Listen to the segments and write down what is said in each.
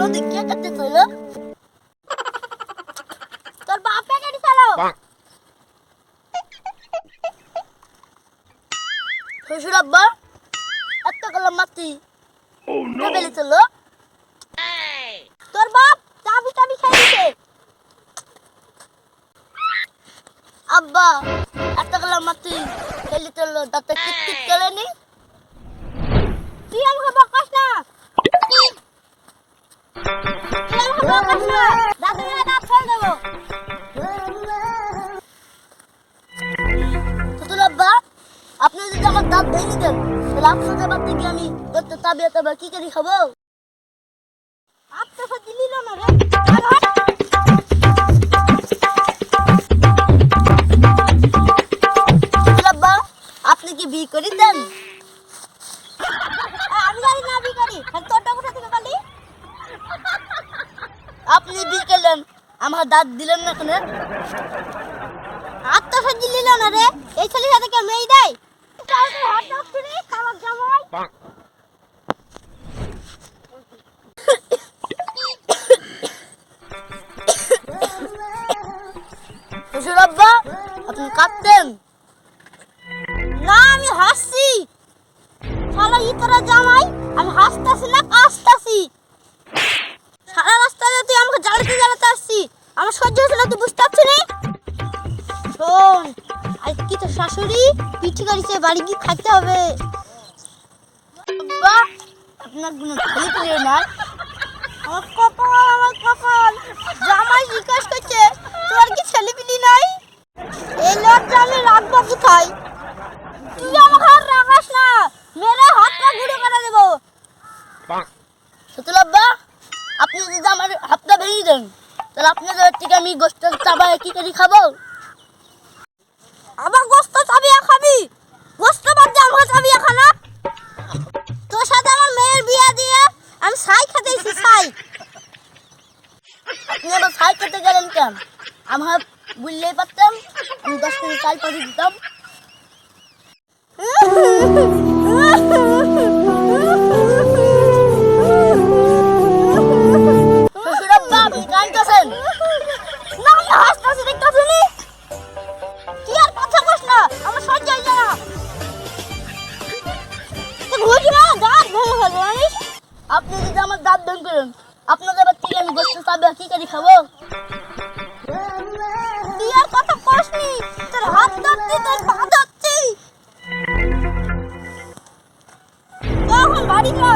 নদী কে কাটতে চলো তোর বাপে গাড়ি চালাও শ্বশুর আব্বা এত গেলাম মাটি বেলে চলো তোর বাপ চাবি চাবি খেয়ে দিছে আব্বা এত গেলাম মাটি খেলে চলো দাঁতে টিক টিক করে নি তুই আমাকে বকাস না আপনি যদি আমার দাঁত ভেঙে দেন তাহলে আপনাদের বাড়িতে গিয়ে আমি তাবিয়া কি করে খাবো আপনার সাথে দিল না রে আপনি কি বিয়ে করে দেন আমি জানি না বিয়ে করি তোরটা কোথা থেকে কালি আপনি বিয়ে করলেন আমার দাঁত দিলেন না কেন আত্মা সাজি নিল না রে এই ছেলের সাথে কেউ মেয়ে দেয় শ্বশুর আব্বা আপনি কাঁদতেন না আমি হাসছি শালা ইতরা জামাই আমি হাসতাছি না কাঁদতাছি সারা রাস্তায় তুই আমাকে জ্বালাতে আসছি আমার সহ্য হচ্ছে না তুই বুঝতে পারছিস না শোন আজ কি তো শাশুড়ি পিঠি করেছে বাড়ি গিয়ে খাইতে হবে আব্বা আপনার কোনো ছেলে পেলে না আমার কপাল জামাই জিজ্ঞেস করছে তোর কি ছেলে পিলি নাই এই লজ্জা আমি রাখবো কোথায় তুই আমাকে আর রাখাস না মেরে হাতটা গুঁড়ো করে দেবো সতুল আব্বা আপনি যদি আমার হাতটা ভেঙে দেন তাহলে আপনাদের থেকে আমি গোস্ত চাবা কি করে খাবো আবার গোস্ত চাবিয়া খাবি গোস্ত বাদ দিয়ে আমাকে চাবিয়া খানা তোর সাথে আমার মেয়ের বিয়ে দিয়ে আমি ছাই খেতে এসেছি ছাই আপনি আবার ছাই খেতে গেলেন কেন আমার বুঝলেই পারতাম আমি 10 কেজি চাল পাঠিয়ে দিতাম শ্বশুর আব্বা আপনি কাঁদতেছেন না আমি হাসতেছি দেখতেছেন কি আর কথা কস না আমার সহ্য হয় না তুই ঘুরি না দাঁত ভেঙে ফেলবো জানিস আপনি যদি আমার দাঁত ভেঙে করেন আপনাদের এবার থেকে আমি গোস্ত চাবে কি করে খাবো তুই আর কথা কস নি তোর হাত ধরতে তোর পা ধরছি এখন বাড়ি যা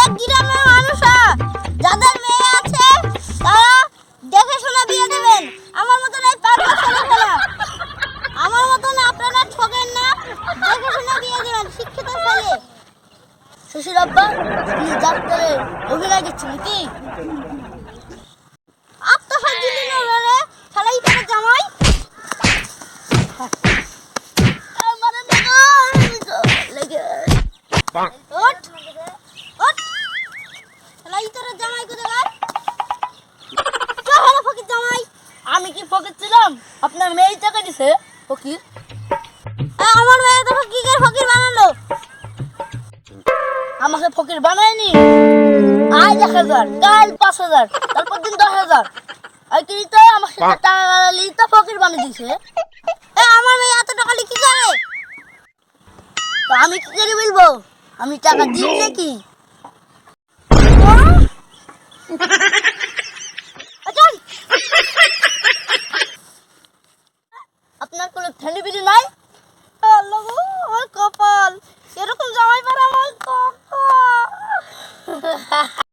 এক গ্রামের মানুষা যাদের মেয়ে আছে তারা দেখে শুনে বিয়ে দেবেন আমার মতন এই পাগল ছেলে ফেলা আমার মতন আপনারা ঠকেন না দেখে শুনে বিয়ে দেবেন শিক্ষিত ছেলে শ্বশুর আব্বা আপনি ডাক্তারে অভিনয় করছেন কি আত্মসাজি দিল রে শালাই তোর জামাই আমারে লেগে ওঠ ওঠ শালাই তোর জামাই কোথায় ফকির জামাই আমি কি ফকির ছিলাম আপনার মেয়ে টাকা দিছে ফকির আমার মেয়ে তো ফকির বানালো আমাকে ফকির বানায়নি আজ 1000 কাল 5000 তারপর দিন 10000 আর কি তো আমার সাথে টাকা লিতে ফকির বানিয়ে দিছে আমার মেয়ে এত টাকা লিখি করে তো আমি কি করে বলবো আমি টাকা দিই নাকি আপনার কোনো ফ্যামিলি নাই